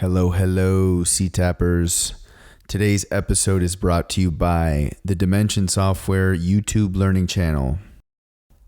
Hello, Sea Tappers. Today's episode is brought to you by the Dimension Software YouTube Learning Channel.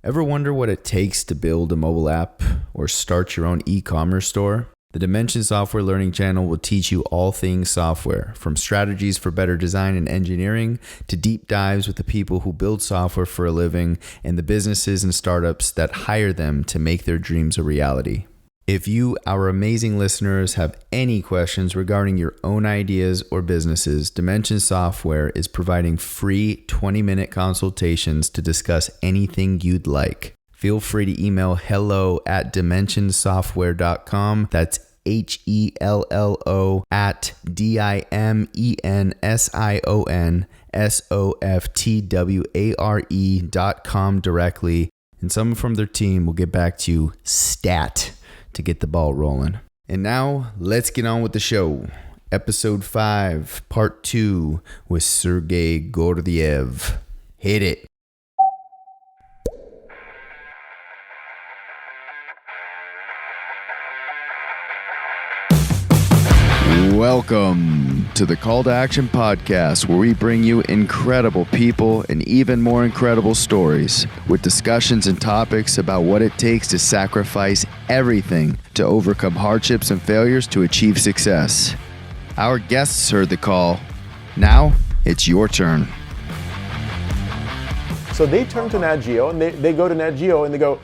Ever wonder what it takes to build a mobile app or start your own e-commerce store? The Dimension Software Learning Channel will teach you all things software, from strategies for better design and engineering to deep dives with the people who build software for a living and the businesses and startups that hire them to make their dreams a reality. If you, our amazing listeners, have any questions regarding your own ideas or businesses, Dimension Software is providing free 20-minute consultations to discuss anything you'd like. Feel free to email hello@dimensionsoftware.com. That's HELLO@DIMENSIONSOFTWARE.com directly, and someone from their team will get back to you stat to get the ball rolling. And now, let's get on with the show. Episode 5, Part 2 with Sergey Gordeev. Hit it. Welcome to the Call to Action podcast, where we bring you incredible people and even more incredible stories with discussions and topics about what it takes to sacrifice everything to overcome hardships and failures to achieve success. Our guests heard the call. Now it's your turn. So they turn to NatGeo and they go to NatGeo and they go,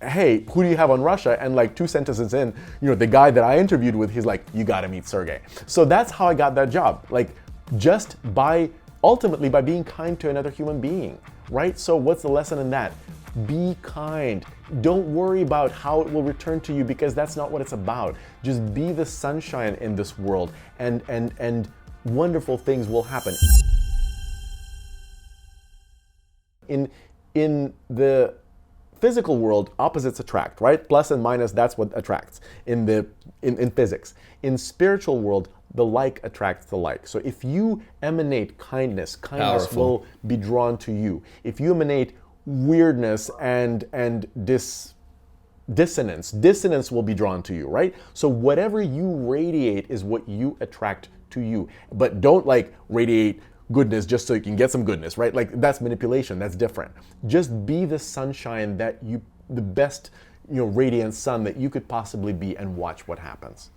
hey, who do you have on Russia? And like 2 sentences in, the guy that I interviewed with, he's like, you got to meet Sergey. So that's how I got that job. Like just ultimately by being kind to another human being, right? So what's the lesson in that? Be kind. Don't worry about how it will return to you, because that's not what it's about. Just be the sunshine in this world, and wonderful things will happen. In the physical world, opposites attract, right? Plus and minus, that's what attracts in physics. In spiritual world, the like attracts the like. So if you emanate kindness Powerful. will be drawn to you. If you emanate weirdness and dissonance will be drawn to you, right? So whatever you radiate is what you attract to you. But don't radiate goodness just so you can get some goodness, right? That's manipulation. That's different. Just be the sunshine the best, radiant sun that you could possibly be, and watch what happens.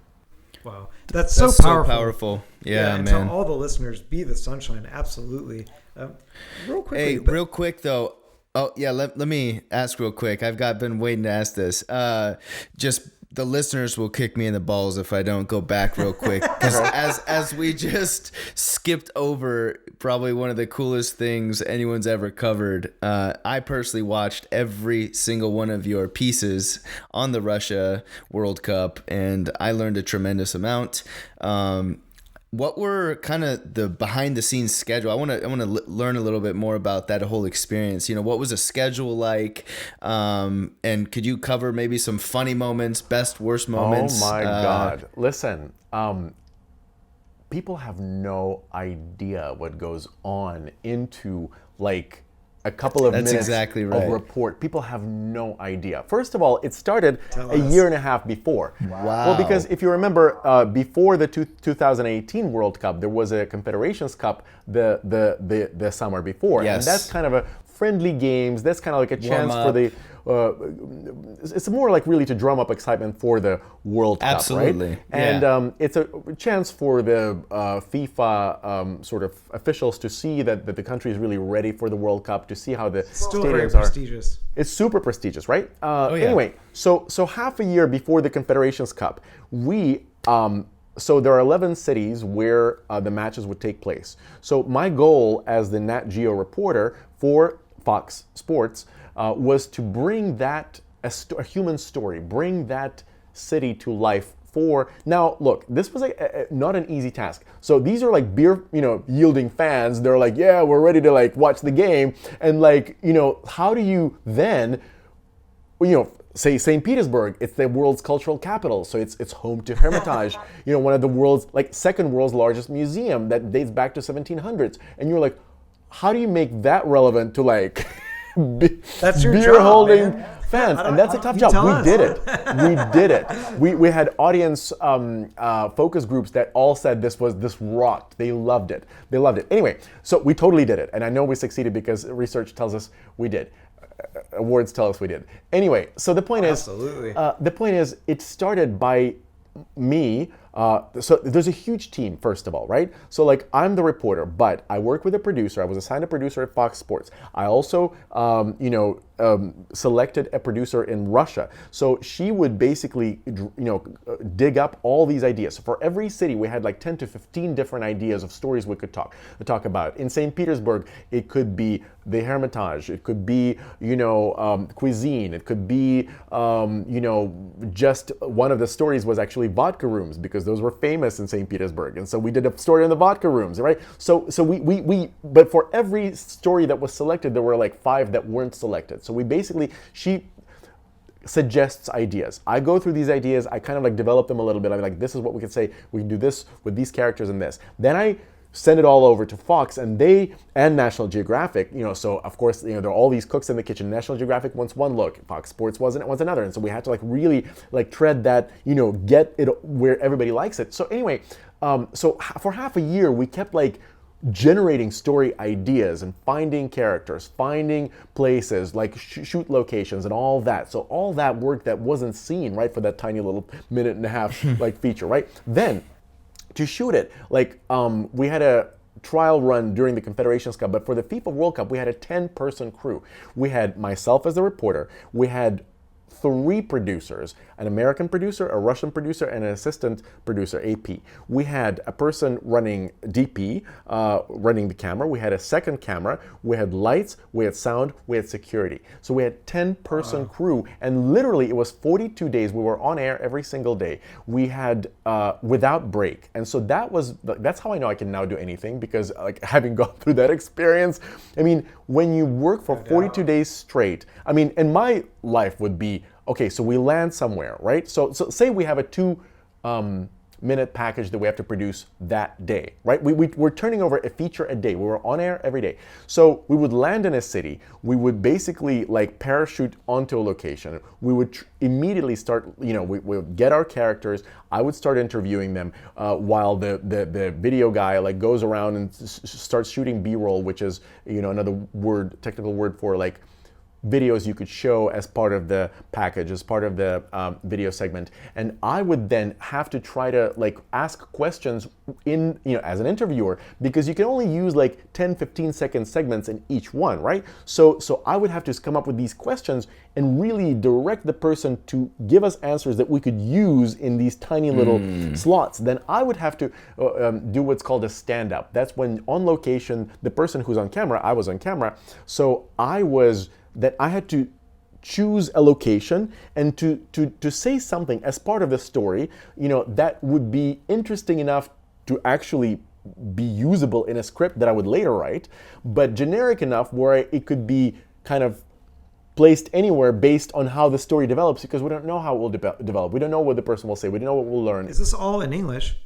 Wow, that's so powerful. Yeah, and man. to all the listeners, be the sunshine. Absolutely. Real quickly. Hey, real quick though. Oh yeah, let me ask real quick. Been waiting to ask this. Just the listeners will kick me in the balls if I don't go back real quick. Because as we just skipped over probably one of the coolest things anyone's ever covered. I personally watched every single one of your pieces on the Russia World Cup, and I learned a tremendous amount. What were kind of the behind the scenes schedule? I want to learn a little bit more about that whole experience. What was a schedule like? And could you cover maybe some funny moments, best, worst moments? Oh my God. Listen, people have no idea what goes on into a couple of That's minutes exactly right. of report. People have no idea. First of all, it started a year and a half before. Wow. Well, because if you remember, before the 2018 World Cup, there was a Confederations Cup the summer before. Yes. And that's kind of a friendly games. That's kind of like a chance for the... it's more really to drum up excitement for the World Cup, Absolutely. right? And it's a chance for the FIFA sort of officials to see that the country is really ready for the World Cup, to see how the Still very stadiums are. prestigious. It's super prestigious, right? Yeah. Anyway, so half a year before the Confederations Cup, so there are 11 cities where the matches would take place. So my goal as the NatGeo reporter for Fox Sports was to bring a human story, bring that city to life for... Now, look, this was not an easy task. So these are beer, yielding fans. They're yeah, we're ready to watch the game. And how do you then, say St. Petersburg, it's the world's cultural capital. So it's home to Hermitage, one of the world's, second world's largest museum that dates back to 1700s. And you're how do you make that relevant to That's your beer job, holding man. fans, and that's a tough job. tell We us. did it. We did it. We had audience focus groups that all said this rocked. They loved it. They loved it. Anyway, so we totally did it, and I know we succeeded because research tells us we did. Awards tell us we did. Anyway, so the point is, it started by me. So there's a huge team, first of all, right? So like I'm the reporter, but I work with a producer. I was assigned a producer at Fox Sports. I also, selected a producer in Russia. So she would basically, dig up all these ideas. So for every city, we had like 10 to 15 different ideas of stories we could talk about. In St. Petersburg, it could be the Hermitage. It could be, cuisine. It could be, just one of the stories was actually Vodka Rooms, because those were famous in St. Petersburg. And so we did a story on the Vodka Rooms, right? So but for every story that was selected, there were like 5 that weren't selected. So she suggests ideas. I go through these ideas, I kind of like develop them a little bit. I'm like, this is what we could say. We can do this with these characters and this. Then I send it all over to Fox and National Geographic, so of course, there are all these cooks in the kitchen. National Geographic wants one look, Fox Sports wants another. And so we had to like really like tread that, get it where everybody likes it. So anyway, so for half a year, we kept like generating story ideas and finding characters, finding places, like shoot locations and all that. So all that work that wasn't seen, right, for that tiny little minute and a half like feature, right? Then to shoot it, like we had a trial run during the Confederations Cup, but for the FIFA World Cup, we had a 10-person crew. We had myself as the reporter. We had 3 producers, an American producer, a Russian producer, and an assistant producer, AP. We had a person running DP, running the camera. We had a second camera. We had lights, we had sound, we had security. So we had 10-person crew, and literally it was 42 days. We were on air every single day. We had without break. And so that's how I know I can now do anything, because like having gone through that experience, I mean, when you work for 42 days straight, I mean, and my life would be, okay, so we land somewhere, right? So say we have a 2-minute package that we have to produce that day, right? We're turning over a feature a day. We were on air every day. So we would land in a city. We would basically like parachute onto a location. We would immediately start, we would get our characters. I would start interviewing them while the video guy like goes around and starts shooting B-roll, which is, another technical word for like videos you could show as part of the package, as part of the video segment. And I would then have to try to like ask questions in, as an interviewer, because you can only use like 10, 15-second segments in each one, right? So I would have to come up with these questions and really direct the person to give us answers that we could use in these tiny little slots. Then I would have to do what's called a stand-up. That's when on location, the person who's on camera, I was on camera, so I had to choose a location and to say something as part of the story, that would be interesting enough to actually be usable in a script that I would later write, but generic enough where it could be kind of placed anywhere based on how the story develops, because we don't know how it will develop. We don't know what the person will say. We don't know what we'll learn. Is this all in English?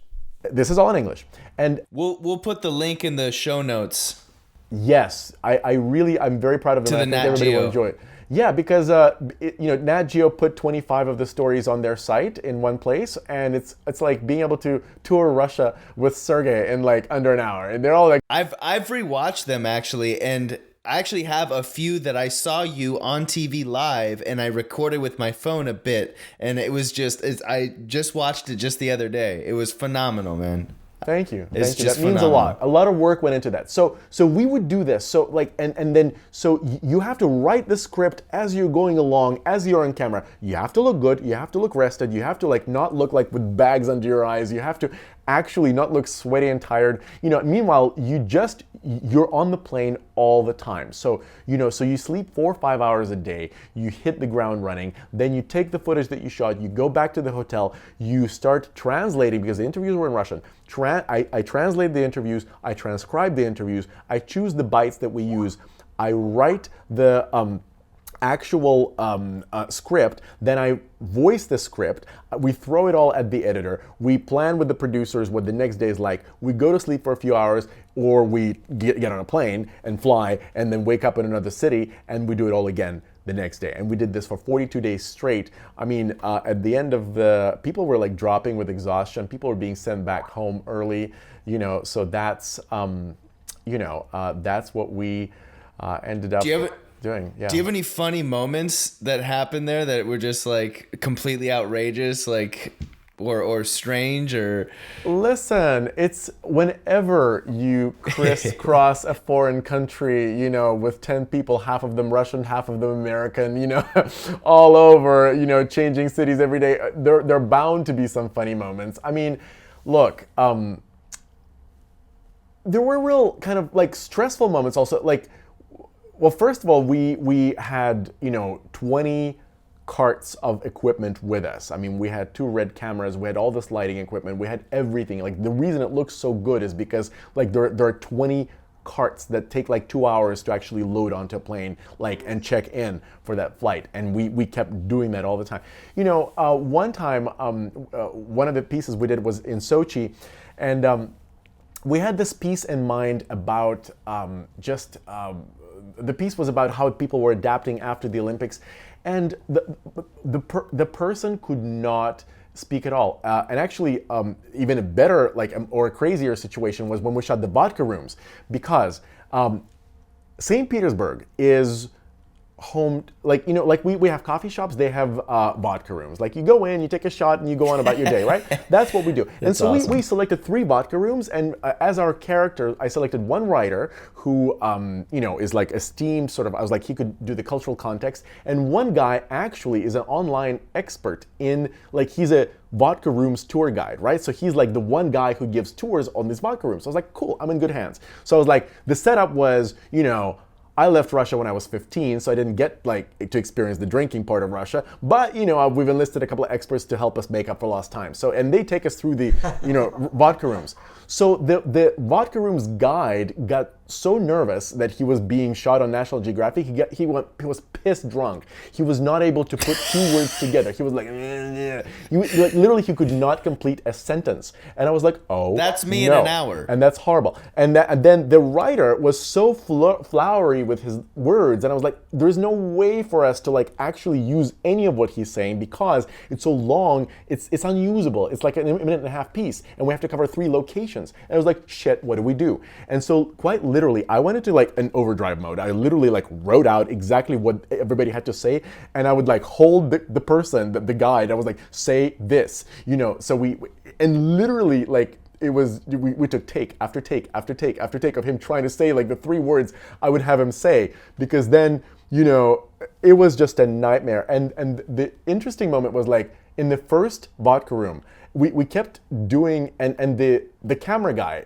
This is all in English. And we'll put the link in the show notes. Yes, I'm very proud of them. To the I think everybody will enjoy it. Yeah, because NatGeo put 25 of the stories on their site in one place, and it's like being able to tour Russia with Sergey in like under an hour, and they're all like. I've rewatched them actually, and I actually have a few that I saw you on TV live, and I recorded with my phone a bit, and it was I just watched it just the other day. It was phenomenal, man. Thank you. It's Thank you. just That means phenomenal. a lot. A lot of work went into that. So we would do this. So like, and then you have to write the script as you're going along, as you're on camera. You have to look good. You have to look rested. You have to like not look like with bags under your eyes. You have to actually not look sweaty and tired. Meanwhile, you're on the plane all the time. So you sleep 4 or 5 hours a day. You hit the ground running. Then you take the footage that you shot. You go back to the hotel. You start translating, because the interviews were in Russian. I translate the interviews. I transcribe the interviews. I choose the bites that we use. I write the actual script, then I voice the script, we throw it all at the editor, we plan with the producers what the next day is like, we go to sleep for a few hours, or we get on a plane and fly, and then wake up in another city, and we do it all again the next day. And we did this for 42 days straight. I mean, at the end of people were like dropping with exhaustion, people were being sent back home early, so that's, that's what we ended up doing. Yeah. Do you have any funny moments that happened there that were just like completely outrageous, like or strange? Or listen, it's whenever you crisscross a foreign country, with 10 people, half of them Russian, half of them American, all over, changing cities every day, there are bound to be some funny moments. I mean, look, there were real kind of like stressful moments also. Like, well, first of all, we had 20 carts of equipment with us. I mean, we had 2 red cameras, we had all this lighting equipment, we had everything. Like, the reason it looks so good is because like there are 20 carts that take like 2 hours to actually load onto a plane, like, and check in for that flight. And we kept doing that all the time. One time, one of the pieces we did was in Sochi, and we had this piece in mind about the piece was about how people were adapting after the Olympics, and the person could not speak at all. And actually, even a better, or a crazier situation was when we shot the Vodka Rooms, because St. Petersburg is home, like we have coffee shops, they have vodka rooms. Like, you go in, you take a shot, and you go on about your day, right? That's what we do. And so awesome. we selected 3 vodka rooms, and as our character, I selected one writer who is like esteemed, sort of, I was like, he could do the cultural context, and one guy actually is an online expert in, like, he's a Vodka Rooms tour guide, right? So he's like the one guy who gives tours on these vodka rooms. So I was like, cool, I'm in good hands. So I was like, the setup was, I left Russia when I was 15, so I didn't get to experience the drinking part of Russia. But we've enlisted a couple of experts to help us make up for lost time. So, and they take us through the vodka rooms. So the Vodka Rooms guide got so nervous that he was being shot on National Geographic. He was pissed drunk. He was not able to put 2 words together. He was like, literally, he could not complete a sentence. And I was like, oh, that's me in an hour. And that's horrible. And then the writer was so flowery with his words, and I was like, there's no way for us to actually use any of what he's saying because it's so long. It's unusable. It's like a minute and a half piece, and we have to cover 3 locations. And I was like, shit, what do we do? And so quite literally, I went into an overdrive mode. I literally wrote out exactly what everybody had to say, and I would hold the person, the guide. I was like, say this, So we literally it was, we took take after take after take after take of him trying to say the 3 words I would have him say, because then it was just a nightmare. And the interesting moment was in the first vodka room, we kept doing, and the camera guy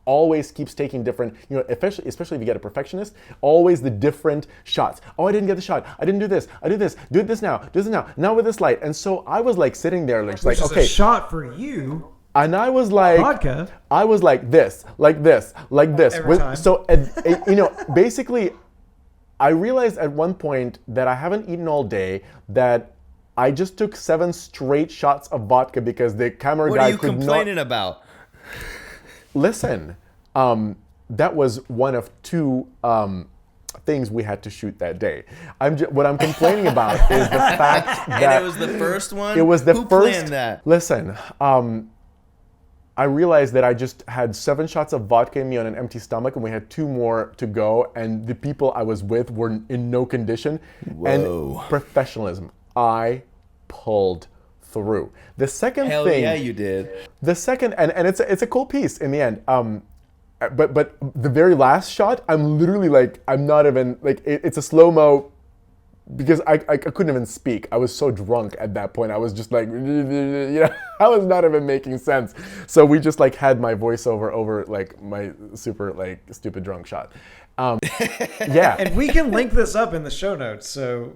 always keeps taking different, especially if you get a perfectionist, always the different shots. Oh, I didn't get the shot. I didn't do this. I did this. Do this now. Do this now. Now with this light. And so I was sitting there Which is okay. A shot for you. And I was like, vodka. I was like this, like this, like this. Every time. So, basically, I realized at one point that I haven't eaten all day, that I just took 7 straight shots of vodka because the camera guy could not. What are you complaining about? Listen, that was one of 2 things we had to shoot that day. What I'm complaining about is the fact that... And it was the first one? It was the Who first... planned that? Listen, I realized that I just had 7 shots of vodka in me on an empty stomach, and we had 2 more to go, and the people I was with were in no condition. Whoa. And professionalism. I pulled through. The second Hell thing... yeah, you did. The second, and it's a cool piece in the end. But the very last shot, I'm literally I'm not even, it's a slow-mo, because I couldn't even speak. I was so drunk at that point. I was just I was not even making sense. So we just had my voiceover over my super stupid drunk shot. Yeah. And we can link this up in the show notes. So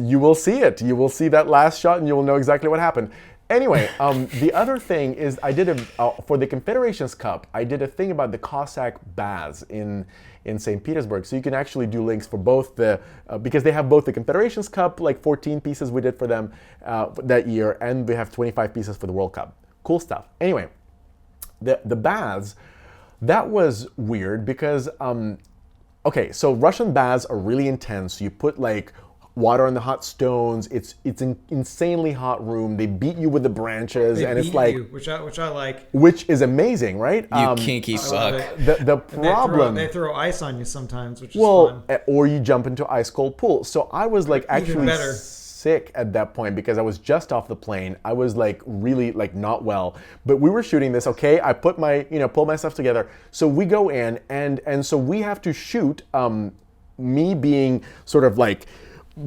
you will see it. You will see that last shot, and you will know exactly what happened. Anyway, the other thing is I did for the Confederations Cup, I did a thing about the Cossack baths in St. Petersburg. So you can actually do links for both because they have both the Confederations Cup, like 14 pieces we did for them that year, and they have 25 pieces for the World Cup. Cool stuff. Anyway, the baths, that was weird because, okay, so Russian baths are really intense. You put like water on the hot stones. It's an insanely hot room. They beat you with the branches, and it's like which I like. Which is amazing, right? You kinky fuck. The problem they throw ice on you sometimes, which is fun. Or you jump into ice cold pool. So I was like Even actually better. sick at that point because I was just off the plane. I was like really like not well. But we were shooting this. Okay, I put my pulled myself together. So we go in and so we have to shoot me being sort of like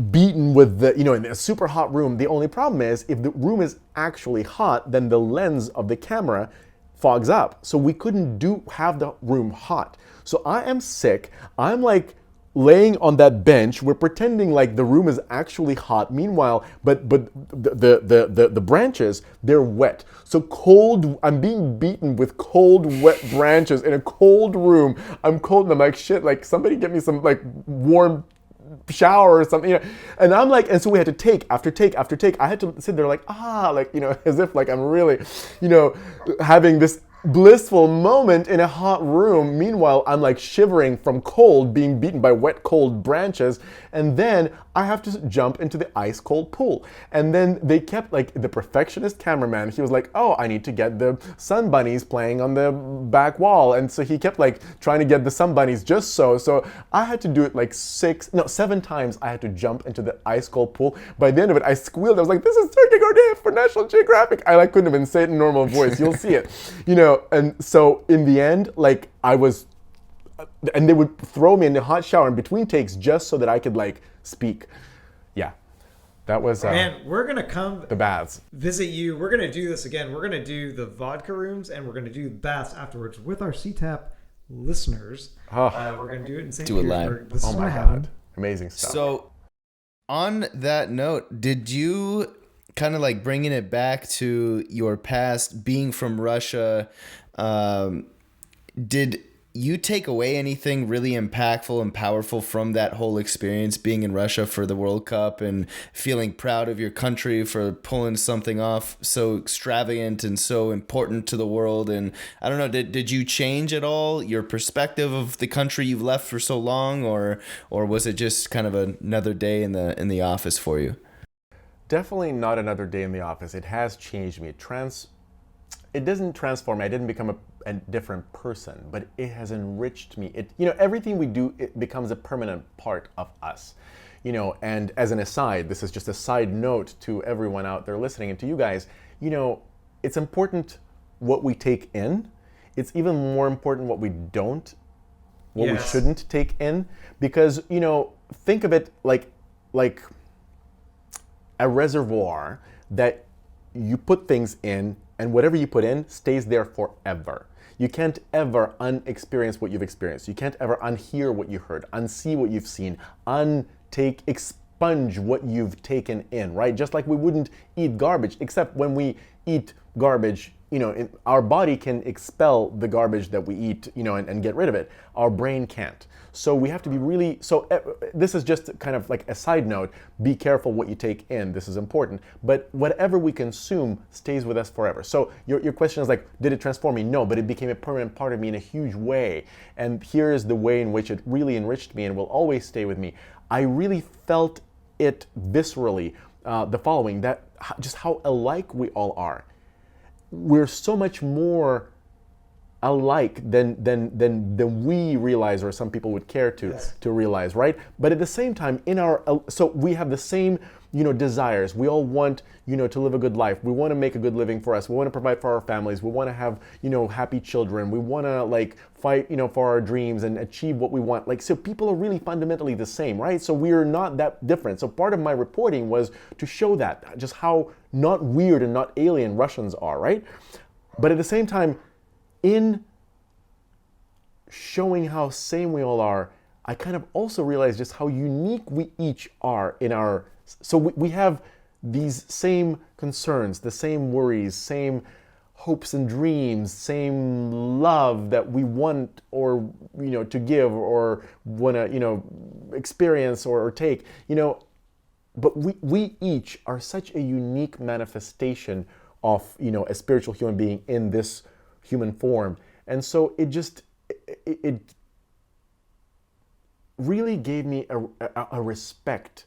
beaten with the, in a super hot room. The only problem is if the room is actually hot, then the lens of the camera fogs up. So we couldn't have the room hot. So I am sick. I'm like laying on that bench. We're pretending like the room is actually hot. Meanwhile, but the branches, they're wet. So cold, I'm being beaten with cold, wet branches in a cold room. I'm cold and I'm like, shit, like somebody get me some like warm shower or something, and I'm like, and so we had to take after take after take. I had to sit there like, as if like I'm really, having this blissful moment in a hot room. Meanwhile, I'm like shivering from cold, being beaten by wet, cold branches, and then I have to jump into the ice cold pool. And then they kept like the perfectionist cameraman. He was like, oh, I need to get the sun bunnies playing on the back wall, and so he kept like trying to get the sun bunnies just so. So I had to do it like 7 times. I had to jump into the ice cold pool. By the end of it, I squealed. I was like, "This is Sergey Gordeev for National Geographic." I like couldn't even say it in normal voice. You'll see it, And so in the end, like I was, and they would throw me in the hot shower in between takes just so that I could like speak. Yeah, that was Man, we're gonna come the baths. visit you. We're gonna do this again. We're gonna do the vodka rooms and we're gonna do the baths afterwards with our CTAP listeners. We're gonna do it in St. Do it Petersburg. live. This is Oh my gonna happen. God, amazing stuff. So, on that note, did you kind of like bringing it back to your past, being from Russia? Did you take away anything really impactful and powerful from that whole experience, being in Russia for the World Cup and feeling proud of your country for pulling something off so extravagant and so important to the world? And I don't know, did you change at all your perspective of the country you've left for so long, or was it just kind of another day in the office for you? Definitely not another day in the office. It has changed me. It doesn't transform me. I didn't become a different person, but it has enriched me. Everything we do, it becomes a permanent part of us. And as an aside, this is just a side note to everyone out there listening and to you guys, it's important what we take in. It's even more important what we shouldn't take in, because, think of it like a reservoir that you put things in, and whatever you put in stays there forever. You can't ever unexperience what you've experienced. You can't ever unhear what you heard, unsee what you've seen, expunge what you've taken in, right? Just like we wouldn't eat garbage, except when we eat garbage, our body can expel the garbage that we eat, and get rid of it. Our brain can't. So we have to be this is just kind of like a side note. Be careful what you take in. This is important. But whatever we consume stays with us forever. So your question is like, did it transform me? No, but it became a permanent part of me in a huge way. And here is the way in which it really enriched me and will always stay with me. I really felt it viscerally, the following, that just how alike we all are. We're so much more alike than we realize, or some people would care to realize, right? But at the same time, so we have the same desires. We all want to live a good life. We want to make a good living for us. We want to provide for our families. We want to have happy children. We want to like fight for our dreams and achieve what we want. Like, so people are really fundamentally the same, right? So we are not that different. So part of my reporting was to show that, just how not weird and not alien Russians are, right? But at the same time, in showing how same we all are, I kind of also realized just how unique we each are in our. So we have these same concerns, the same worries, same hopes and dreams, same love that we want or to give or want to experience or take, but we each are such a unique manifestation of a spiritual human being in this human form. And so it really gave me a respect.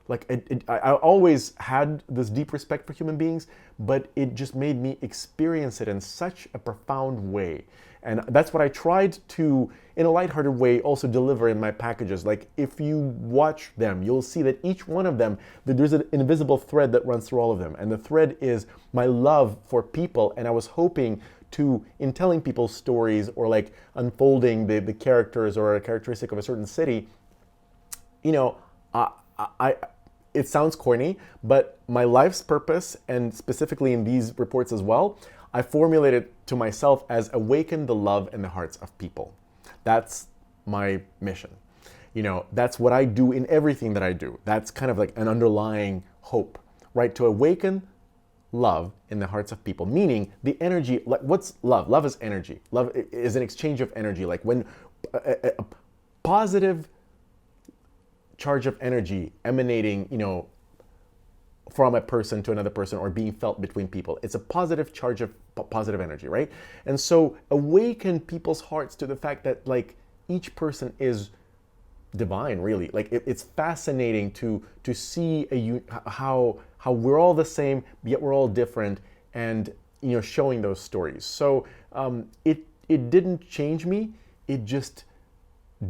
Like I always had this deep respect for human beings, but it just made me experience it in such a profound way. And that's what I tried to, in a lighthearted way, also deliver in my packages. Like if you watch them, you'll see that each one of them, there's an invisible thread that runs through all of them. And the thread is my love for people. And I was hoping to, in telling people's stories or like unfolding the characters or a characteristic of a certain city, it sounds corny, but my life's purpose, and specifically in these reports as well, I formulated to myself as awaken the love in the hearts of people. That's my mission. That's what I do in everything that I do. That's kind of like an underlying hope, right? To awaken love in the hearts of people, meaning the energy. Like, what's love? Love is energy. Love is an exchange of energy. Like when a positive charge of energy emanating, from a person to another person or being felt between people. It's a positive charge of positive energy, right? And so awaken people's hearts to the fact that like each person is divine, really. Like it's fascinating to see how we're all the same, yet we're all different, and showing those stories. So it didn't change me. It just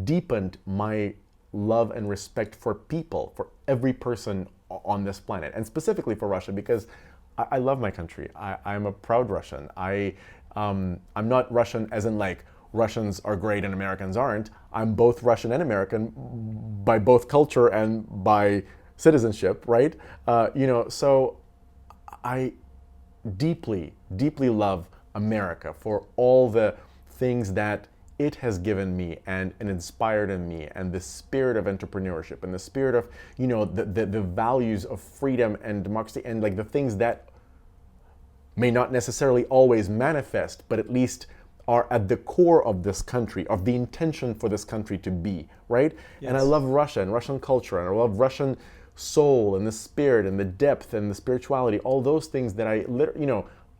deepened my love and respect for people, for every person on this planet, and specifically for Russia, because I love my country. I'm a proud Russian. I'm not Russian as in like Russians are great and Americans aren't. I'm both Russian and American by both culture and by citizenship, right? So I deeply, deeply love America for all the things that it has given me and inspired in me, and the spirit of entrepreneurship and the spirit of the values of freedom and democracy, and like the things that may not necessarily always manifest, but at least are at the core of this country, of the intention for this country to be, right? Yes. And I love Russia and Russian culture, and I love Russian soul and the spirit and the depth and the spirituality, all those things that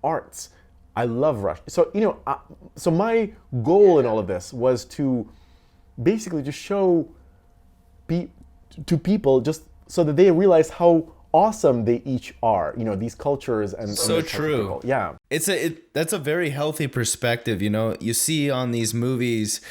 arts. I love Russia. So, so my goal in all of this was to basically just show to people just so that they realize how awesome they each are, these cultures and so true. Yeah. That's a very healthy perspective. You see on these movies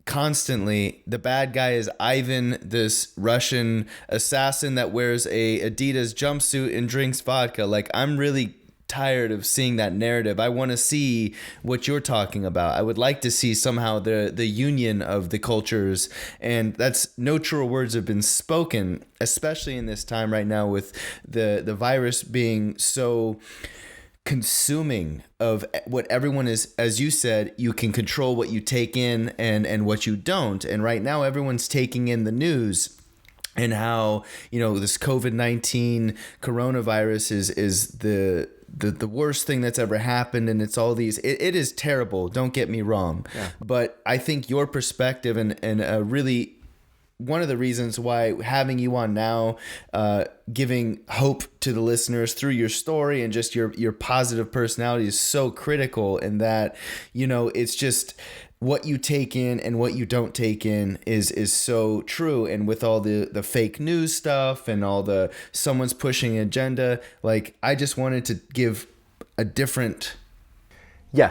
constantly the bad guy is Ivan, this Russian assassin that wears a Adidas jumpsuit and drinks vodka. Like, I'm really tired of seeing that narrative. I want to see what you're talking about. I would like to see somehow the union of the cultures, and that's no truer words have been spoken, especially in this time right now with the virus being so consuming of what everyone is. As you said, you can control what you take in and what you don't, and right now everyone's taking in the news and how this COVID-19 coronavirus is the worst thing that's ever happened, and it's all these. It is terrible. Don't get me wrong, but I think your perspective and really one of the reasons why having you on now, giving hope to the listeners through your story and just your positive personality is so critical. In that it's just what you take in and what you don't take in is so true. And with all the fake news stuff and all the someone's pushing an agenda, like I just wanted to give a different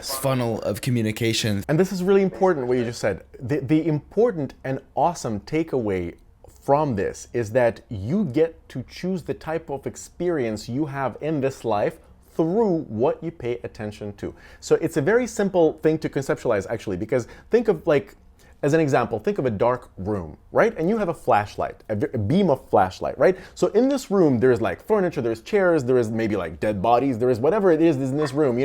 funnel of communication. And this is really important what you just said. The important and awesome takeaway from this is that you get to choose the type of experience you have in this life through what you pay attention to. So it's a very simple thing to conceptualize, actually, because think of, like, as an example, think of a dark room, right? And you have a flashlight, a beam of flashlight, right? So in this room, there's like furniture, there's chairs, there is maybe like dead bodies, there is whatever it is in this room,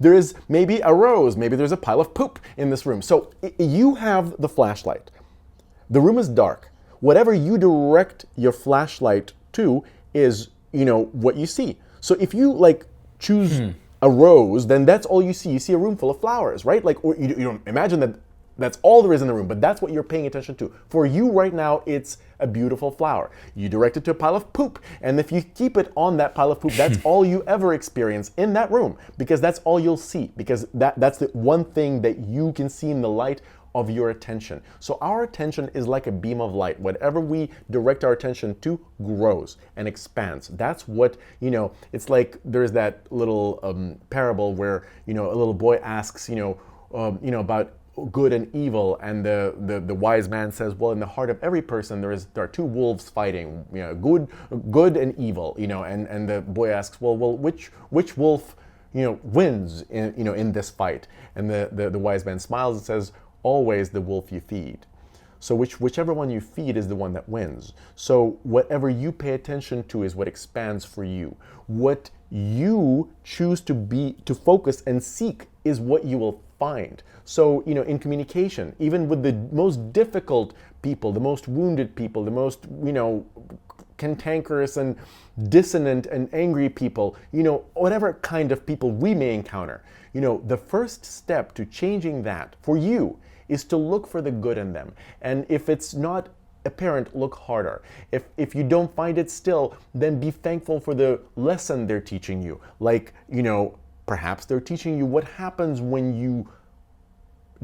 there is maybe a rose, maybe there's a pile of poop in this room. So you have the flashlight. The room is dark. Whatever you direct your flashlight to is what you see. So if you like choose a rose, then that's all you see. You see a room full of flowers, right? Like, or you don't imagine that that's all there is in the room, but that's what you're paying attention to. For you right now, it's a beautiful flower. You direct it to a pile of poop, and if you keep it on that pile of poop, that's all you ever experience in that room, because that's all you'll see, because that's the one thing that you can see in the light of your attention. So our attention is like a beam of light. Whatever we direct our attention to grows and expands. That's what, it's like there's that little parable where, a little boy asks, about good and evil, and the wise man says, well, in the heart of every person there are two wolves fighting, good and evil, and the boy asks, well, which wolf, wins in this fight? And the wise man smiles and says, always the wolf you feed. So whichever one you feed is the one that wins. So whatever you pay attention to is what expands for you. What you choose to focus and seek is what you will find. So, in communication, even with the most difficult people, the most wounded people, the most, cantankerous and dissonant and angry people, whatever kind of people we may encounter, the first step to changing that for you is to look for the good in them. And if it's not apparent, look harder. If you don't find it still, then be thankful for the lesson they're teaching you. Like, perhaps they're teaching you what happens when you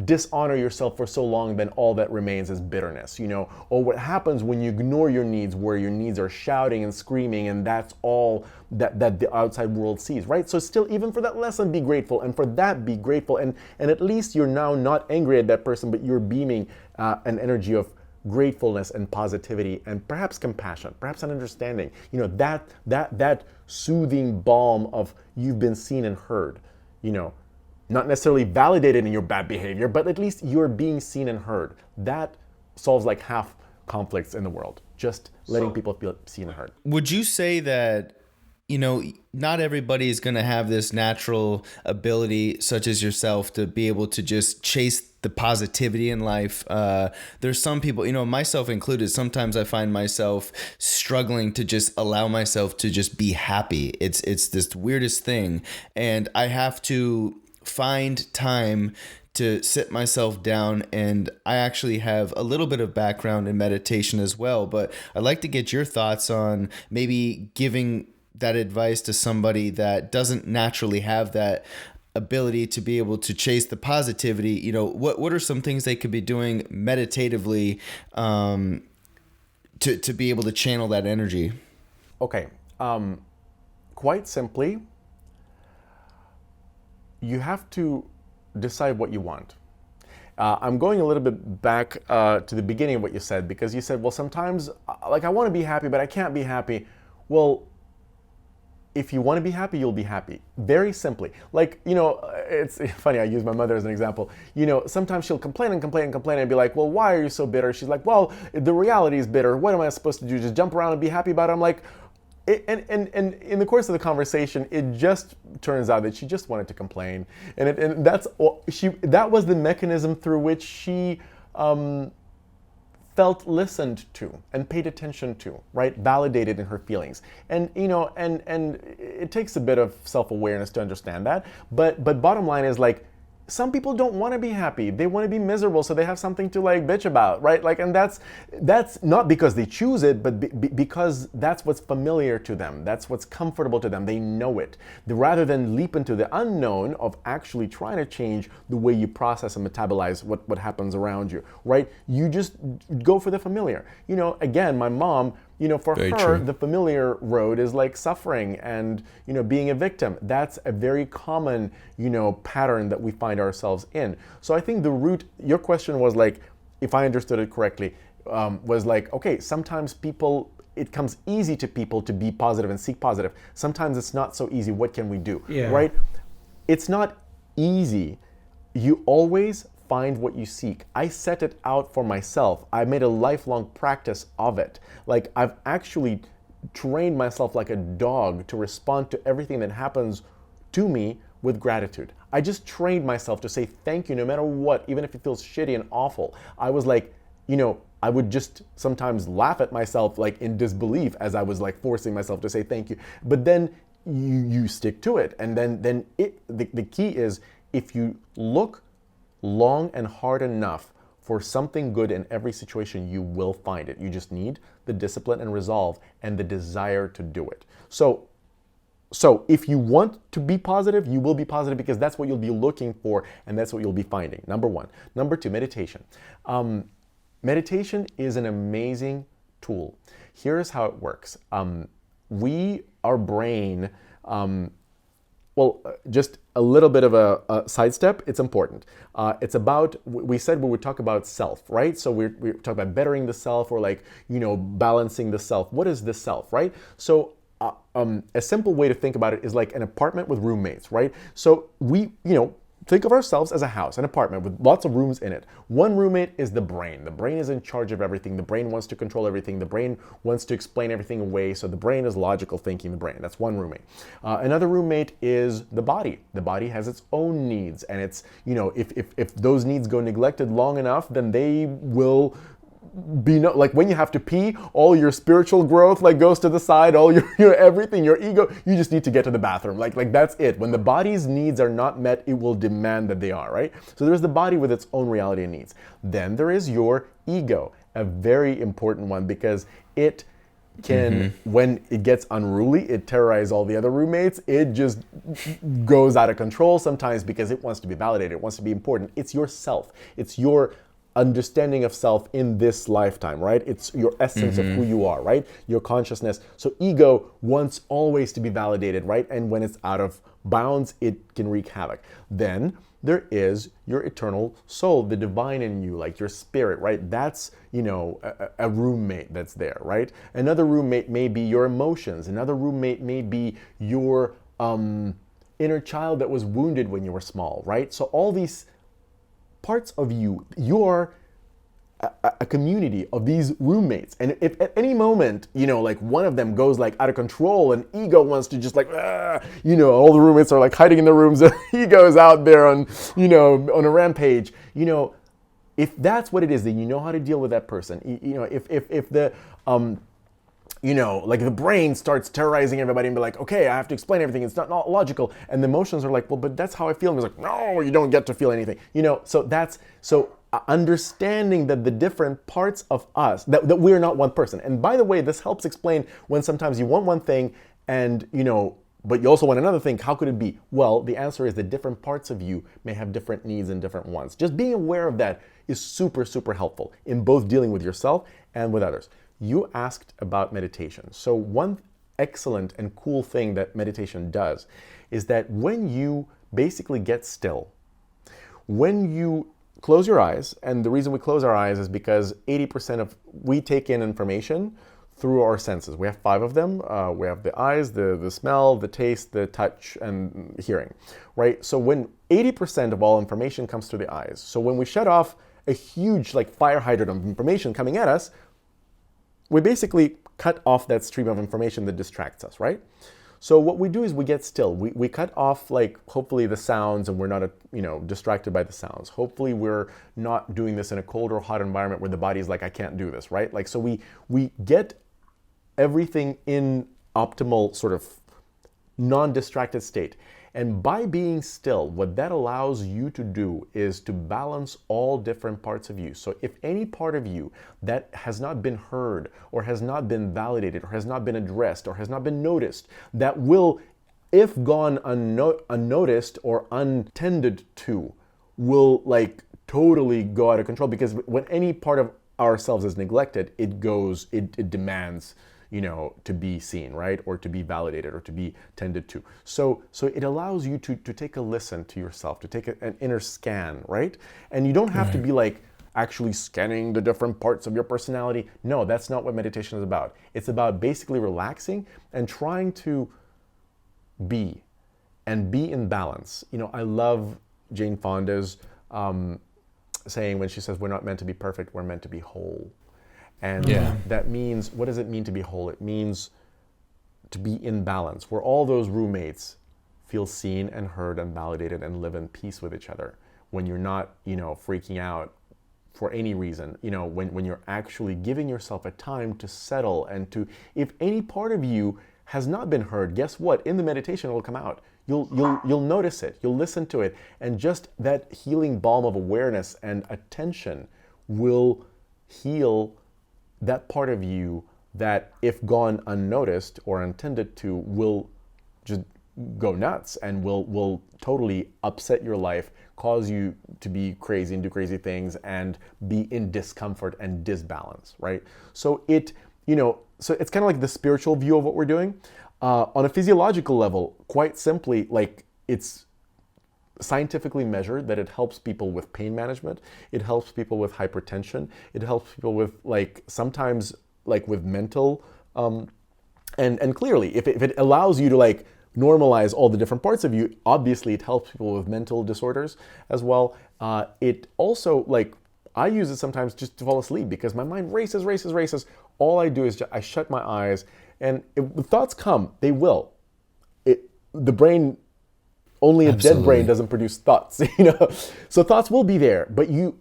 dishonor yourself for so long, then all that remains is bitterness, or what happens when you ignore your needs, where your needs are shouting and screaming, and that's all that the outside world sees, right? So still, even for that lesson, be grateful, and for that, be grateful, and at least you're now not angry at that person, but you're beaming an energy of gratefulness and positivity, and perhaps compassion, perhaps an understanding, that soothing balm of you've been seen and heard, not necessarily validated in your bad behavior, but at least you're being seen and heard. That solves like half conflicts in the world. Just letting people feel seen and heard. Would you say that, not everybody is going to have this natural ability, such as yourself, to be able to just chase the positivity in life? There's some people, myself included, sometimes I find myself struggling to just allow myself to just be happy. It's this weirdest thing. And I have to find time to sit myself down, and I actually have a little bit of background in meditation as well, but I'd like to get your thoughts on maybe giving that advice to somebody that doesn't naturally have that ability to be able to chase the positivity. What are some things they could be doing meditatively to be able to channel that energy? Okay, quite simply, you have to decide what you want. I'm going a little bit back to the beginning of what you said, because you said, well, sometimes, like, I want to be happy, but I can't be happy. Well, if you want to be happy, you'll be happy. Very simply. Like, it's funny, I use my mother as an example. Sometimes she'll complain and be like, well, why are you so bitter? She's like, well, the reality is bitter. What am I supposed to do? Just jump around and be happy about it? I'm like, and in the course of the conversation, it just turns out that she just wanted to complain, and that was the mechanism through which she felt listened to and paid attention to, right? Validated in her feelings, and it takes a bit of self-awareness to understand that. But bottom line is, like, some people don't want to be happy. They want to be miserable, so they have something to like bitch about, right? Like, and that's not because they choose it, but because that's what's familiar to them. That's what's comfortable to them. They know it. Rather than leap into the unknown of actually trying to change the way you process and metabolize what happens around you, right? You just go for the familiar. Again, my mom, for Very her, true. the familiar road is like suffering and, being a victim. That's a very common, pattern that we find ourselves in. So I think the root, your question was like, if I understood it correctly, was like, okay, sometimes it comes easy to people to be positive and seek positive. Sometimes it's not so easy. What can we do? Yeah. Right? It's not easy. You always find what you seek. I set it out for myself. I made a lifelong practice of it. Like, I've actually trained myself like a dog to respond to everything that happens to me with gratitude. I just trained myself to say thank you no matter what, even if it feels shitty and awful. I was like, I would just sometimes laugh at myself like in disbelief as I was like forcing myself to say thank you. But then you stick to it. And then the key is, if you look long and hard enough for something good in every situation, you will find it. You just need the discipline and resolve and the desire to do it. So if you want to be positive, you will be positive, because that's what you'll be looking for and that's what you'll be finding. Number one. Number two, meditation. Meditation is an amazing tool. Here's how it works. Our brain, just a little bit of a sidestep, it's important. It's about, we said we would talk about self, right? So we're talking about bettering the self, or like, balancing the self. What is the self, right? So a simple way to think about it is like an apartment with roommates, right? So we, think of ourselves as a house, an apartment with lots of rooms in it. One roommate is the brain. The brain is in charge of everything. The brain wants to control everything. The brain wants to explain everything away. So the brain is logical thinking, the brain. That's one roommate. Another roommate is the body. The body has its own needs. And it's, if those needs go neglected long enough, then they will be like when you have to pee, all your spiritual growth like goes to the side, all your everything, your ego, you just need to get to the bathroom. Like that's it. When the body's needs are not met, it will demand that they are, right? So there's the body with its own reality and needs. Then there is your ego, a very important one, because it can, when it gets unruly, it terrorizes all the other roommates. It just goes out of control sometimes because it wants to be validated. It wants to be important. It's yourself. It's your understanding of self in this lifetime, right? It's your essence of who you are, right? Your consciousness. So ego wants always to be validated, right? And when it's out of bounds, it can wreak havoc. Then there is your eternal soul, the divine in you, like your spirit, right? That's, a roommate that's there, right? Another roommate may be your emotions. Another roommate may be your inner child that was wounded when you were small, right? So all these parts of you, you're a community of these roommates. And if at any moment, like one of them goes like out of control and ego wants to just like, all the roommates are like hiding in their rooms and ego's out there on, on a rampage, if that's what it is, then you know how to deal with that person. If the, like the brain starts terrorizing everybody and be like, okay, I have to explain everything. It's not logical. And the emotions are like, well, but that's how I feel. And it's like, no, you don't get to feel anything. So understanding that the different parts of us, that we're not one person. And by the way, this helps explain when sometimes you want one thing and, but you also want another thing. How could it be? Well, the answer is that different parts of you may have different needs and different wants. Just being aware of that is super, super helpful in both dealing with yourself and with others. You asked about meditation. So one excellent and cool thing that meditation does is that when you basically get still, when you close your eyes, and the reason we close our eyes is because 80% of we take in information through our senses. We have 5 of them. We have the eyes, the smell, the taste, the touch, and hearing, right? So when 80% of all information comes through the eyes. So when we shut off a huge like fire hydrant of information coming at us, we basically cut off that stream of information that distracts us, right? So what we do is we get still. We cut off like hopefully the sounds, and we're not distracted by the sounds. Hopefully we're not doing this in a cold or hot environment where the body's like, I can't do this, right? Like, so we get everything in optimal sort of non-distracted state. And by being still, what that allows you to do is to balance all different parts of you. So if any part of you that has not been heard, or has not been validated, or has not been addressed, or has not been noticed, that will, if gone unnoticed or untended to, will like totally go out of control. Because when any part of ourselves is neglected, it demands to be seen, right? Or to be validated, or to be tended to. So it allows you to take a listen to yourself, to take an inner scan, right? And you don't have to be like actually scanning the different parts of your personality. No, that's not what meditation is about. It's about basically relaxing and trying to be in balance. I love Jane Fonda's saying when she says, we're not meant to be perfect, we're meant to be whole. And that means, what does it mean to be whole? It means to be in balance, where all those roommates feel seen and heard and validated and live in peace with each other. When you're not, freaking out for any reason, when you're actually giving yourself a time to settle and to, if any part of you has not been heard, guess what? In the meditation, it will come out. You'll notice it. You'll listen to it, and just that healing balm of awareness and attention will heal that part of you that, if gone unnoticed or untended to, will just go nuts and will totally upset your life, cause you to be crazy and do crazy things and be in discomfort and disbalance, right? So it's kind of like the spiritual view of what we're doing. On a physiological level, quite simply, like, it's scientifically measured that it helps people with pain management. It helps people with hypertension. It helps people with, like, sometimes like with mental, and clearly, if it allows you to, like, normalize all the different parts of you, obviously it helps people with mental disorders as well. It also, like, I use it sometimes just to fall asleep because my mind races. All I do is I shut my eyes, and if thoughts come, they will. The brain, only a dead brain doesn't produce thoughts, So thoughts will be there, but you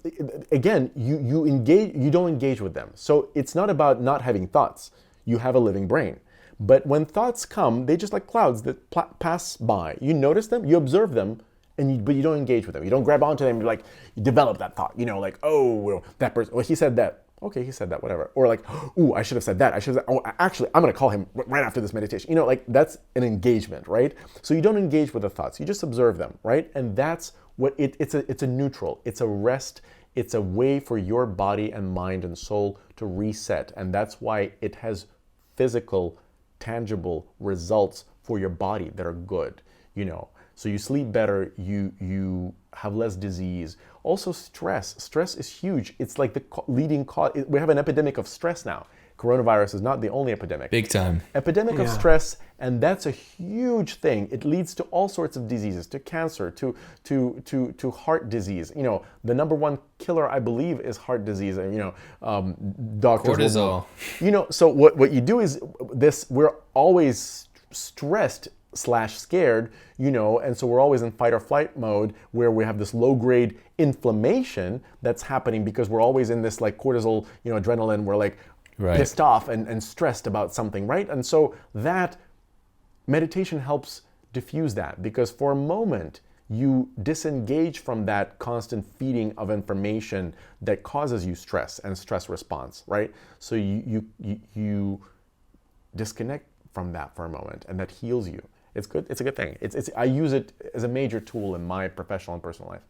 engage. You don't engage with them. So it's not about not having thoughts. You have a living brain. But when thoughts come, they just like clouds that pass by. You notice them, you observe them, but you don't engage with them. You don't grab onto them. You develop that thought. Like, oh, that person. Well, he said that. Okay, he said that. Whatever. Or like, ooh, I should have said that. Oh, actually, I'm going to call him right after this meditation. Like, that's an engagement, right? So you don't engage with the thoughts. You just observe them, right? And that's what it's a neutral. It's a rest. It's a way for your body and mind and soul to reset, and that's why it has physical, tangible results for your body that are good, So you sleep better, you have less disease. Also stress. Stress is huge. It's like the leading cause. We have an epidemic of stress now. Coronavirus is not the only epidemic. Big time. Epidemic of stress, and that's a huge thing. It leads to all sorts of diseases, to cancer, to heart disease. The number one killer, I believe, is heart disease. Doctors. Cortisol. So what you do is this. We're always stressed / scared, and so we're always in fight or flight mode, where we have this low-grade inflammation that's happening because we're always in this, like, cortisol, adrenaline. We're like pissed off and stressed about something, right? And so that meditation helps diffuse that, because for a moment you disengage from that constant feeding of information that causes you stress and stress response, right? So you disconnect from that for a moment, and that heals you. It's good. It's a good thing. I use it as a major tool in my professional and personal life.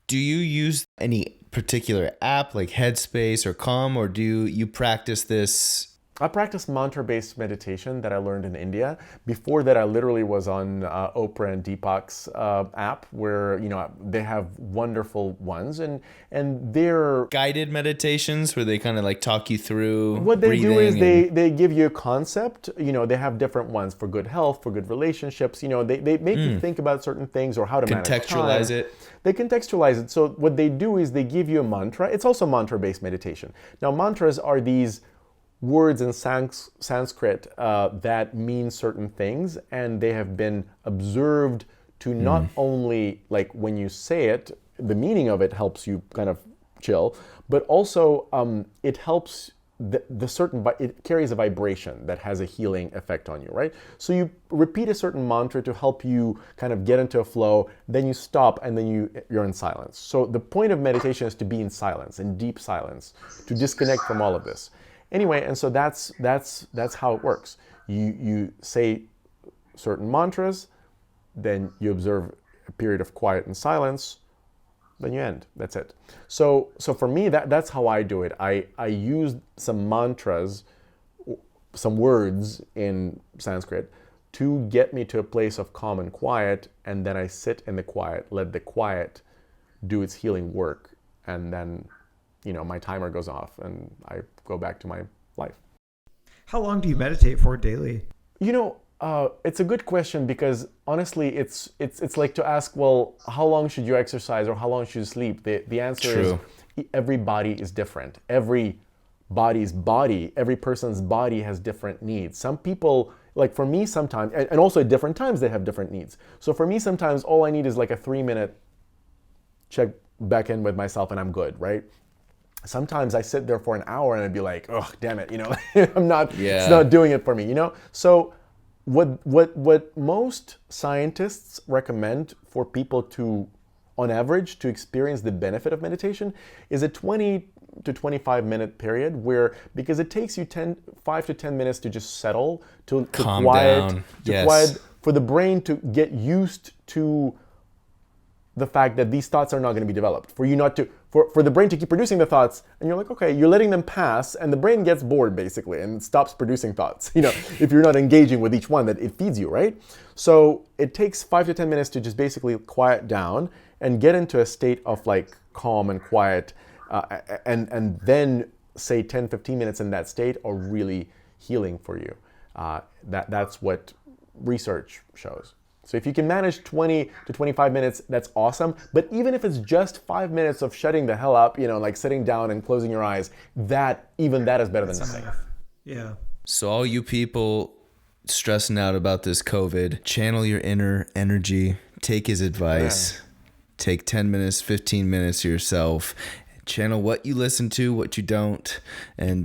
Do you use any particular app like Headspace or Calm, or do you practice this? I practice mantra-based meditation that I learned in India. Before that, I literally was on Oprah and Deepak's app, where they have wonderful ones, and they're guided meditations where they kind of like talk you through. What they do is they give you a concept. They have different ones for good health, for good relationships. They make you think about certain things or how to contextualize it. They contextualize it. So what they do is they give you a mantra. It's also mantra-based meditation. Now, mantras are these words in Sanskrit that mean certain things, and they have been observed to not only, like, when you say it, the meaning of it helps you kind of chill, but also it helps it carries a vibration that has a healing effect on you, right? So you repeat a certain mantra to help you kind of get into a flow, then you stop, and then you're in silence. So the point of meditation is to be in silence, in deep silence, to disconnect from all of this. Anyway, and so that's how it works. You say certain mantras, then you observe a period of quiet and silence, then you end. That's it. So for me, that's how I do it. I use some mantras, some words in Sanskrit, to get me to a place of calm and quiet, and then I sit in the quiet, let the quiet do its healing work, and then my timer goes off and I go back to my life. How long do you meditate for daily? It's a good question, because honestly, it's like to ask, well, how long should you exercise or how long should you sleep? The answer is every body is different. Every person's body has different needs. Some people, like for me sometimes, and also at different times they have different needs. So for me sometimes all I need is like a 3-minute check back in with myself and I'm good, right? sometimes I sit there for an hour and I'd be like, oh, damn it, I'm not, Yeah. it's not doing it for me, So what most scientists recommend for people to, on average, to experience the benefit of meditation is a 20 to 25 minute period where, because it takes you 5 to 10 minutes to just settle, to Calm quiet, down. to Yes. quiet, for the brain to get used to the fact that these thoughts are not going to be developed, for you not to, for the brain to keep producing the thoughts, and you're like, okay, you're letting them pass, and the brain gets bored basically and stops producing thoughts, if you're not engaging with each one that it feeds you, right? So it takes 5 to 10 minutes to just basically quiet down and get into a state of like calm and quiet, and then say 10, 15 minutes in that state are really healing for you. That's what research shows. So if you can manage 20 to 25 minutes, that's awesome. But even if it's just 5 minutes of shutting the hell up, like sitting down and closing your eyes, that is better than nothing. Yeah. So all you people stressing out about this COVID, channel your inner energy, take his advice, take 10 minutes, 15 minutes to yourself, channel what you listen to, what you don't, and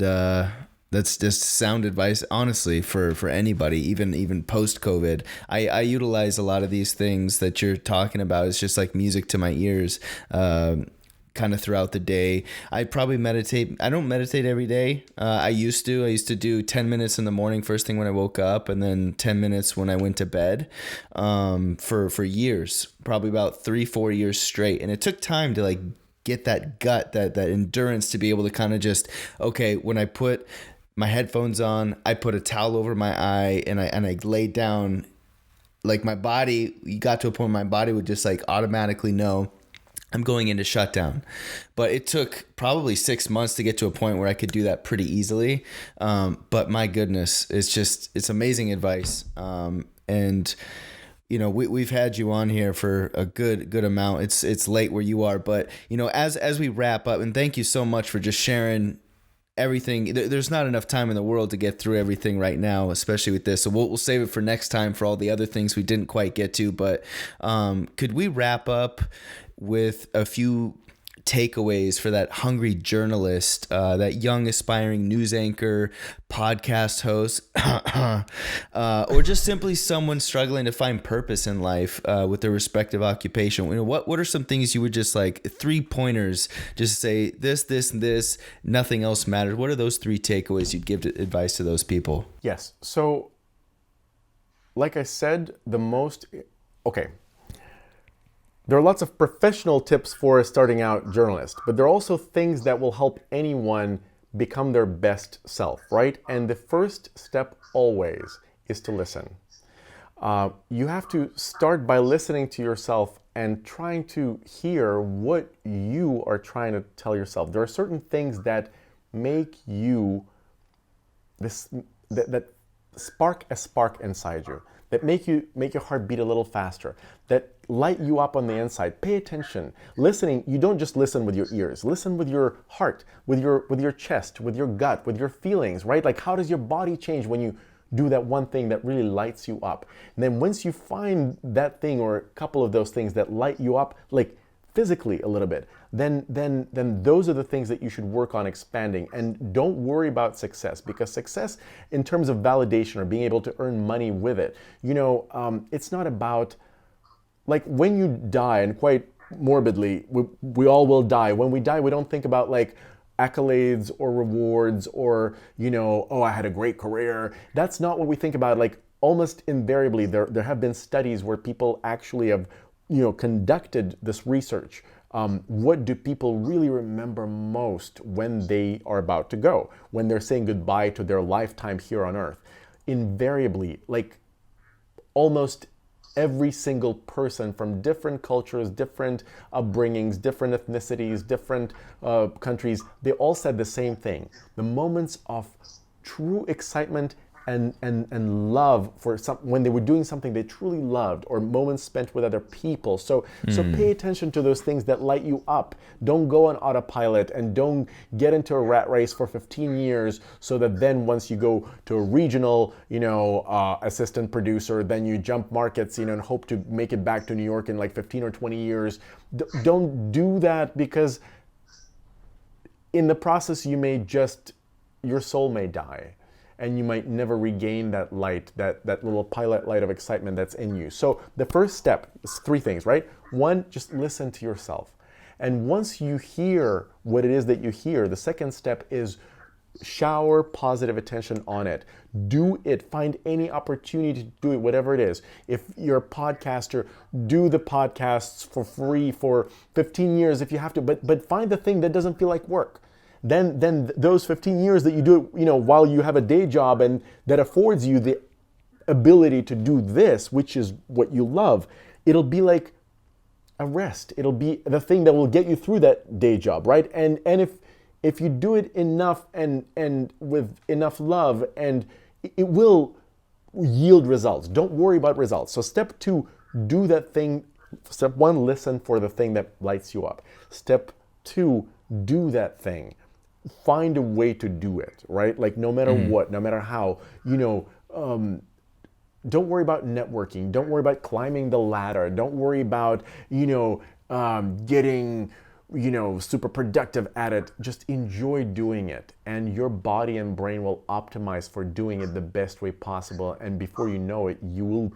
that's just sound advice, honestly, for anybody, even post-COVID. I utilize a lot of these things that you're talking about. It's just like music to my ears, kind of throughout the day. I probably meditate. I don't meditate every day. I used to do 10 minutes in the morning, first thing when I woke up, and then 10 minutes when I went to bed, for years, probably about 3-4 years straight. And it took time to like get that gut, that endurance to be able to kind of just, okay, when I put my headphones on, I put a towel over my eye and I laid down, like my body, you got to a point where my body would just like automatically know I'm going into shutdown. But it took probably 6 months to get to a point where I could do that pretty easily. But my goodness, it's amazing advice. And we've had you on here for a good amount. It's late where you are, but as we wrap up, and thank you so much for just sharing everything. There's not enough time in the world to get through everything right now, especially with this. So we'll save it for next time for all the other things we didn't quite get to. But could we wrap up with a few takeaways for that hungry journalist, that young aspiring news anchor, podcast host, or just simply someone struggling to find purpose in life with their respective occupation? What are some things you would just like 3 pointers, just say this, and this, nothing else matters? What are those 3 takeaways you'd give advice to those people? Yes. So, like I said, there are lots of professional tips for a starting out journalist, but there are also things that will help anyone become their best self, right? And the first step always is to listen. You have to start by listening to yourself and trying to hear what you are trying to tell yourself. There are certain things that make you that spark a spark inside you, that make your heart beat a little faster, that light you up on the inside. Pay attention. Listening, you don't just listen with your ears. Listen with your heart, with your chest, with your gut, with your feelings, right? Like, how does your body change when you do that one thing that really lights you up? And then once you find that thing or a couple of those things that light you up, like physically a little bit, then those are the things that you should work on expanding. And don't worry about success, because success in terms of validation or being able to earn money with it, it's not about, like, when you die, and quite morbidly, we all will die. When we die, we don't think about like accolades or rewards or, oh, I had a great career. That's not what we think about. Like, almost invariably, there have been studies where people actually have, conducted this research. What do people really remember most when they are about to go, when they're saying goodbye to their lifetime here on Earth? Invariably, like almost every single person from different cultures, different upbringings, different ethnicities, different countries, they all said the same thing. The moments of true excitement and love for when they were doing something they truly loved, or moments spent with other people. So pay attention to those things that light you up. Don't go on autopilot, and don't get into a rat race for 15 years so that then once you go to a regional, assistant producer, then you jump markets, and hope to make it back to New York in like 15 or 20 years. Don't do that, because in the process, your soul may die, and you might never regain that light, that little pilot light of excitement that's in you. So the first step is 3 things, right? 1, just listen to yourself. And once you hear what it is that you hear, the second step is shower positive attention on it. Do it. Find any opportunity to do it, whatever it is. If you're a podcaster, do the podcasts for free for 15 years if you have to, but find the thing that doesn't feel like work. Then those 15 years that you do it, while you have a day job and that affords you the ability to do this, which is what you love, it'll be like a rest. It'll be the thing that will get you through that day job, right? And if you do it enough and with enough love, and it will yield results. Don't worry about results. So step 2, do that thing. Step 1, listen for the thing that lights you up. Step 2, do that thing. Find a way to do it, right? Like no matter what, no matter how, don't worry about networking. Don't worry about climbing the ladder. Don't worry about, getting, super productive at it. Just enjoy doing it, and your body and brain will optimize for doing it the best way possible. And before you know it, you will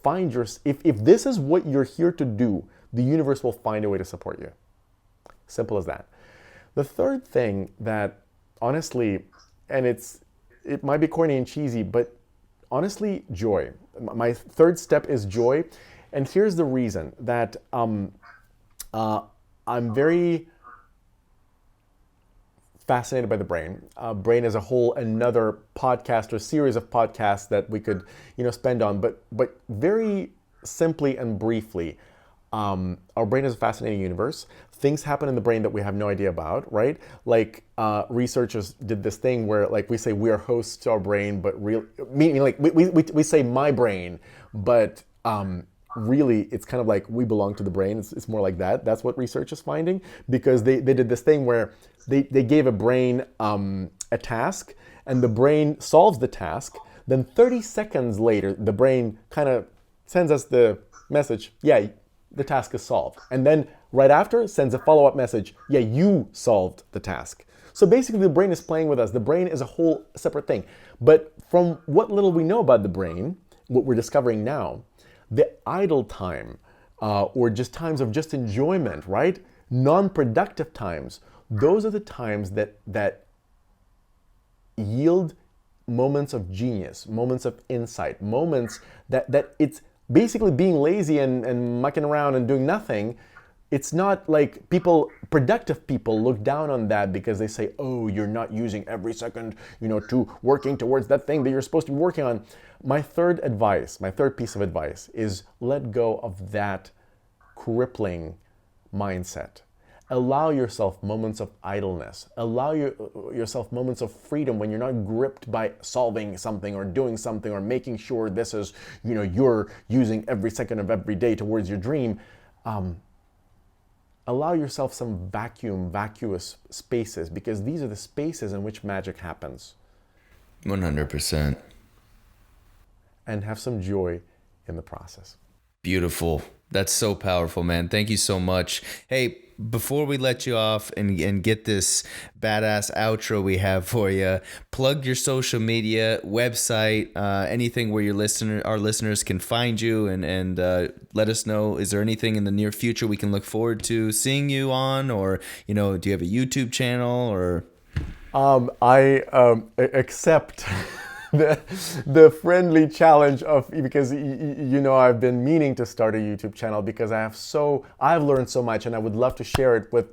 find if this is what you're here to do, the universe will find a way to support you. Simple as that. The third thing that, honestly, and it might be corny and cheesy, but honestly, joy. My third step is joy. And here's the reason that I'm very fascinated by the brain. Brain as a whole, another podcast or series of podcasts that we could, spend on. But very simply and briefly, our brain is a fascinating universe. Things happen in the brain that we have no idea about, right? Like researchers did this thing where, like, we say we are hosts to our brain, but meaning like we say my brain, but really it's kind of like we belong to the brain. It's more like that. That's what research is finding, because they did this thing where they gave a brain a task, and the brain solves the task. Then 30 seconds later, the brain kind of sends us the message, yeah, the task is solved. And then right after sends a follow-up message, yeah, you solved the task. So basically the brain is playing with us. The brain is a whole separate thing. But from what little we know about the brain, what we're discovering now, the idle time or just times of just enjoyment, right? Non-productive times, those are the times that yield moments of genius, moments of insight, moments that it's basically being lazy and mucking around and doing nothing. It's not like productive people look down on that because they say, oh, you're not using every second, to working towards that thing that you're supposed to be working on. My third piece of advice is let go of that crippling mindset. Allow yourself moments of idleness. Allow yourself moments of freedom when you're not gripped by solving something or doing something or making sure this is, you're using every second of every day towards your dream. Allow yourself some vacuous spaces, because these are the spaces in which magic happens. 100%. And have some joy in the process. Beautiful. That's so powerful, man. Thank you so much. Hey, before we let you off and get this badass outro we have for you, plug your social media, website, anything where our listeners can find you, and let us know, is there anything in the near future we can look forward to seeing you on, or, do you have a YouTube channel, or? I accept the friendly challenge because I've been meaning to start a YouTube channel because I've learned so much, and I would love to share it with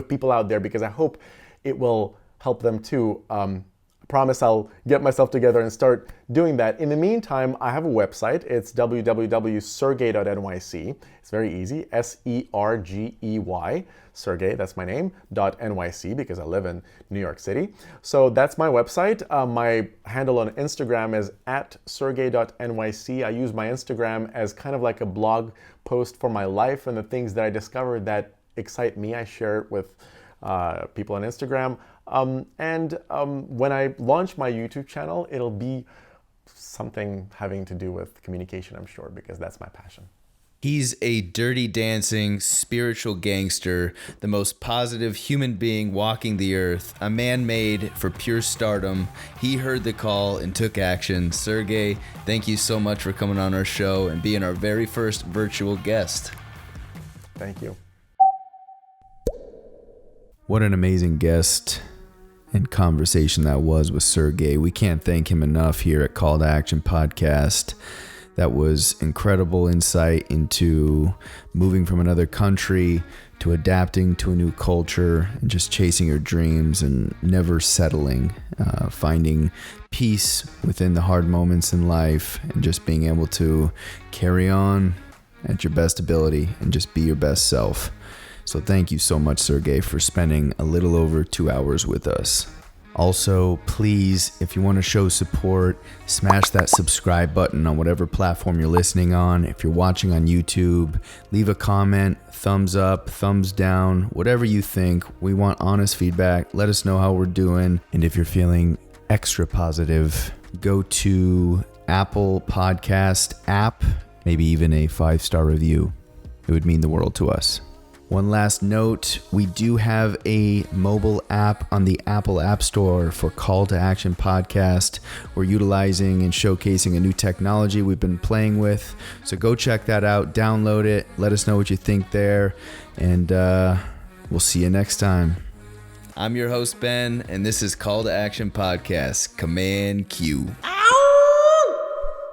people out there, because I hope it will help them too. I promise I'll get myself together and start doing that. In the meantime, I have a website. It's www.sergey.nyc. It's very easy. SERGEY. Sergey, that's my name, .nyc, because I live in New York City. So that's my website. My handle on Instagram is @sergey.nyc. I use my Instagram as kind of like a blog post for my life and the things that I discovered that excite me. I share it with people on Instagram. When I launch my YouTube channel, it'll be something having to do with communication, I'm sure, because that's my passion. He's a dirty dancing, spiritual gangster, the most positive human being walking the earth, a man made for pure stardom. He heard the call and took action. Sergey, thank you so much for coming on our show and being our very first virtual guest. Thank you. What an amazing guest and conversation that was with Sergey. We can't thank him enough here at Call to Action Podcast. That was incredible insight into moving from another country to adapting to a new culture and just chasing your dreams and never settling, finding peace within the hard moments in life and just being able to carry on at your best ability and just be your best self. So thank you so much, Sergey, for spending a little over 2 hours with us. Also, please, if you want to show support, smash that subscribe button on whatever platform you're listening on. If you're watching on YouTube, leave a comment, thumbs up, thumbs down, whatever you think. We want honest feedback. Let us know how we're doing. And if you're feeling extra positive, go to Apple Podcast app, maybe even a 5-star review. It would mean the world to us. One last note, we do have a mobile app on the Apple App Store for Call to Action Podcast. We're utilizing and showcasing a new technology we've been playing with. So go check that out, download it, let us know what you think there, and we'll see you next time. I'm your host, Ben, and this is Call to Action Podcast. Command Q.